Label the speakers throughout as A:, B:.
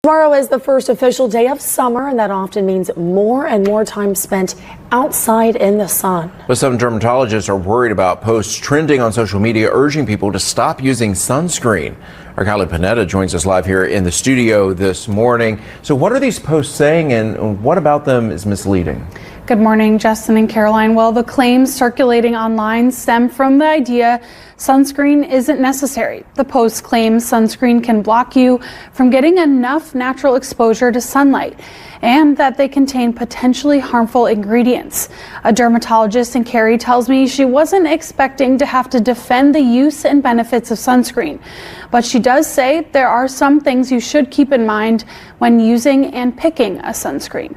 A: Tomorrow is the first official day of summer, and that often means more and more time spent outside in the sun.
B: But some dermatologists are worried about posts trending on social media urging people to stop using sunscreen. Our Kylie Panetta joins us live here in the studio this morning. So what are these posts saying, and what about them is misleading?
C: Good morning, Justin and Caroline. Well, the claims circulating online stem from the idea sunscreen isn't necessary. The post claims sunscreen can block you from getting enough natural exposure to sunlight, and that they contain potentially harmful ingredients. A dermatologist in Cary tells me she wasn't expecting to have to defend the use and benefits of sunscreen, but she does say there are some things you should keep in mind when using and picking a sunscreen.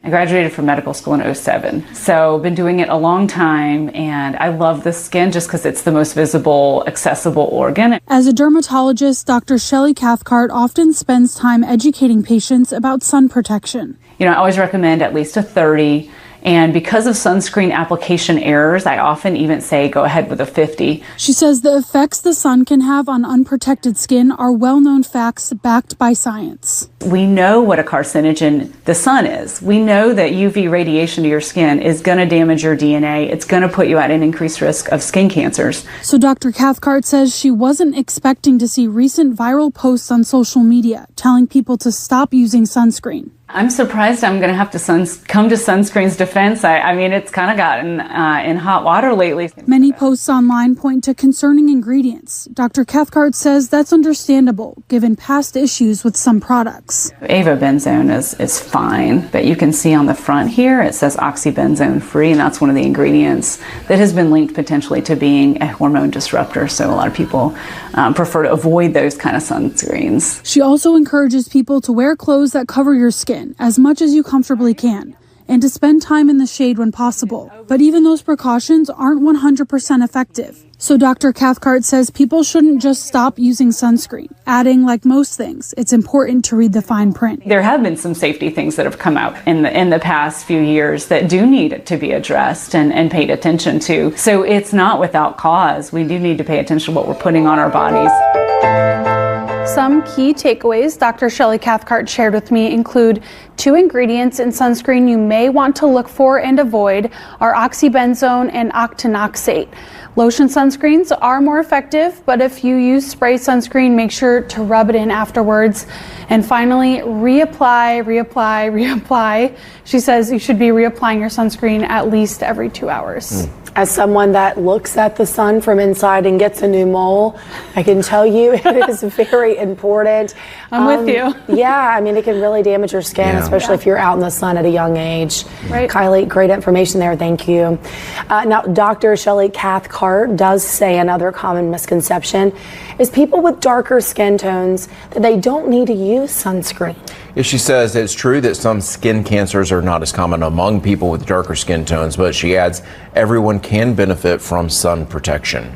D: I graduated from medical school in '07, so been doing it a long time, and I love the skin just because it's the most visible, accessible organ.
C: As a dermatologist, Dr. Shelly Cathcart often spends time educating patients about sun protection.
D: I always recommend at least a 30, and because of sunscreen application errors, I often even say go ahead with a 50.
C: She says the effects the sun can have on unprotected skin are well-known facts backed by science.
D: We know what a carcinogen the sun is. We know that UV radiation to your skin is going to damage your DNA. It's going to put you at an increased risk of skin cancers.
C: So Dr. Cathcart says she wasn't expecting to see recent viral posts on social media telling people to stop using sunscreen.
D: I'm surprised I'm going to have to come to sunscreen's defense. I mean, it's kind of gotten in hot water lately.
C: Many posts online point to concerning ingredients. Dr. Cathcart says that's understandable, given past issues with some products.
D: Avobenzone is fine, but you can see on the front here it says oxybenzone free, and that's one of the ingredients that has been linked potentially to being a hormone disruptor. So a lot of people prefer to avoid those kind of sunscreens.
C: She also encourages people to wear clothes that cover your skin as much as you comfortably can, and to spend time in the shade when possible. But even those precautions aren't 100% effective. So Dr. Cathcart says people shouldn't just stop using sunscreen, adding, like most things, it's important to read the fine print.
D: There have been some safety things that have come out in the past few years that do need to be addressed and paid attention to. So it's not without cause. We do need to pay attention to what we're putting on our bodies.
C: Some key takeaways Dr. Shelly Cathcart shared with me include 2 ingredients in sunscreen you may want to look for and avoid are oxybenzone and octinoxate. Lotion sunscreens are more effective, but if you use spray sunscreen, make sure to rub it in afterwards. And finally, reapply. She says you should be reapplying your sunscreen at least every 2 hours.
A: As someone that looks at the sun from inside and gets a new mole, I can tell you it is very important.
C: I'm with you.
A: Yeah, I mean, it can really damage your skin, especially if you're out in the sun at a young age.
C: Right.
A: Kylie, great information there. Thank you. Now, Dr. Shelly Cathcart does say another common misconception is people with darker skin tones that they don't need to use sunscreen.
B: Yes, she says it's true that some skin cancers are not as common among people with darker skin tones, but she adds everyone can benefit from sun protection.